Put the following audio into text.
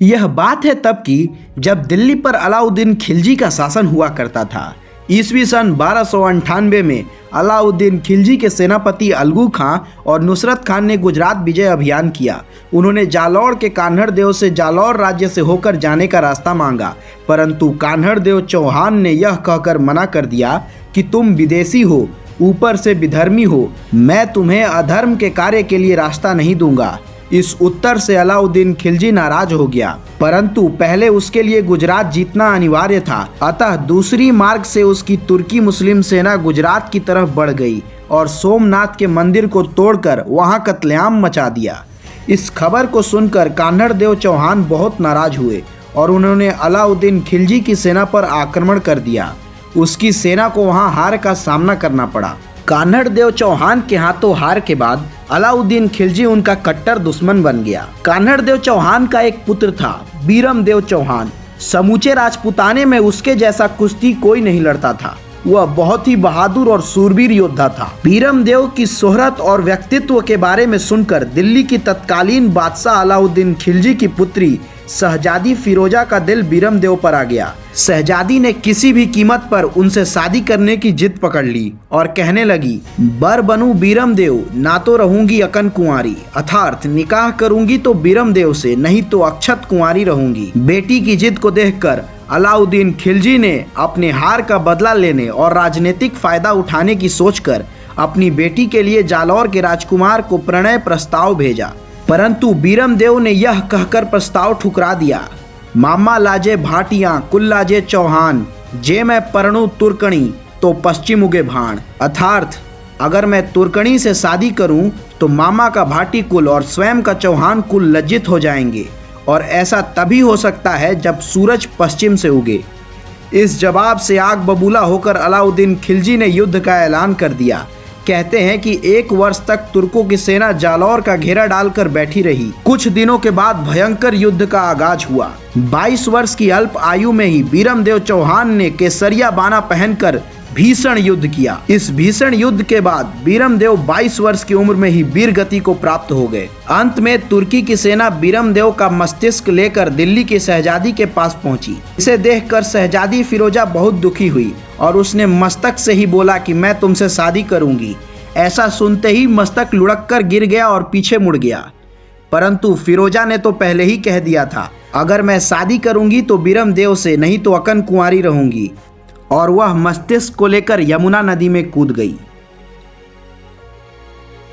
यह बात है तब की जब दिल्ली पर अलाउद्दीन खिलजी का शासन हुआ करता था। ईस्वी सन 1298 में अलाउद्दीन खिलजी के सेनापति अलगू खां और नुसरत खान ने गुजरात विजय अभियान किया। उन्होंने जालौर के कान्हड़ देव से जालौर राज्य से होकर जाने का रास्ता मांगा, परंतु कान्हड़ देव चौहान ने यह कहकर मना कर दिया कि तुम विदेशी हो, ऊपर से विधर्मी हो, मैं तुम्हें अधर्म के कार्य के लिए रास्ता नहीं दूंगा। इस उत्तर से अलाउद्दीन खिलजी नाराज हो गया, परंतु पहले उसके लिए गुजरात जीतना अनिवार्य था। अतः दूसरी मार्ग से उसकी तुर्की मुस्लिम सेना गुजरात की तरफ बढ़ गई और सोमनाथ के मंदिर को तोड़कर वहां कत्लेआम मचा दिया। इस खबर को सुनकर कान्हड़ देव चौहान बहुत नाराज हुए और उन्होंने अलाउद्दीन खिलजी की सेना पर आक्रमण कर दिया। उसकी सेना को वहां हार का सामना करना पड़ा। कान्हड़ देव चौहान के हाथों हार के बाद अलाउद्दीन खिलजी उनका कट्टर दुश्मन बन गया। कान्हड़ देव चौहान का एक पुत्र था, बीरम देव चौहान। समूचे राजपूताने में उसके जैसा कुश्ती कोई नहीं लड़ता था। वह बहुत ही बहादुर और सूरवीर योद्धा था। बीरम देव की शोहरत और व्यक्तित्व के बारे में सुनकर दिल्ली की तत्कालीन बादशाह अलाउद्दीन खिलजी की पुत्री शहजादी फिरोजा का दिल बीरम देव पर आ गया। शहजादी ने किसी भी कीमत पर उनसे शादी करने की जिद पकड़ ली और कहने लगी, बर बनूं बीरम देव, ना तो रहूंगी अकन कुंवारी, अर्थात निकाह करूंगी तो बीरम देव से, नहीं तो अक्षत कुंवारी रहूंगी। बेटी की जिद को देखकर अलाउद्दीन खिलजी ने अपने हार का बदला लेने और राजनीतिक फायदा उठाने की सोचकर अपनी बेटी के लिए जालौर के राजकुमार को प्रणय प्रस्ताव भेजा, परंतु बीरम देव ने यह कहकर प्रस्ताव ठुकरा दिया, मामा लाजे भाटियां कुल लाजे चौहान, जे मैं परणु तुर्कणी तो पश्चिम उगे भाण। अर्थात अगर मैं तुर्कणी से शादी करूं तो मामा का भाटी कुल और स्वयं का चौहान कुल लज्जित हो जाएंगे, और ऐसा तभी हो सकता है जब सूरज पश्चिम से उगे। इस जवाब से आग बबूला होकर अलाउद्दीन खिलजी ने युद्ध का ऐलान कर दिया। कहते हैं कि 1 वर्ष तक तुर्कों की सेना जालौर का घेरा डालकर बैठी रही। कुछ दिनों के बाद भयंकर युद्ध का आगाज हुआ। 22 वर्ष की अल्प आयु में ही बीरम देव चौहान ने केसरिया बाना पहनकर भीषण युद्ध किया। इस भीषण युद्ध के बाद बीरम देव 22 वर्ष की उम्र में ही वीर गति को प्राप्त हो गए। अंत में तुर्की की सेना बीरम देव का मस्तिष्क लेकर दिल्ली की शहजादी के पास पहुंची। इसे देखकर शहजादी फिरोजा बहुत दुखी हुई और उसने मस्तक से ही बोला कि मैं तुमसे शादी करूंगी। ऐसा सुनते ही मस्तक लुढ़क कर गिर गया और पीछे मुड़ गया। परंतु फिरोजा ने तो पहले ही कह दिया था, अगर मैं शादी करूंगी तो बीरम देव से, नहीं तो अकन कुंवारी रहूंगी, और वह मस्तिष्क को लेकर यमुना नदी में कूद गई।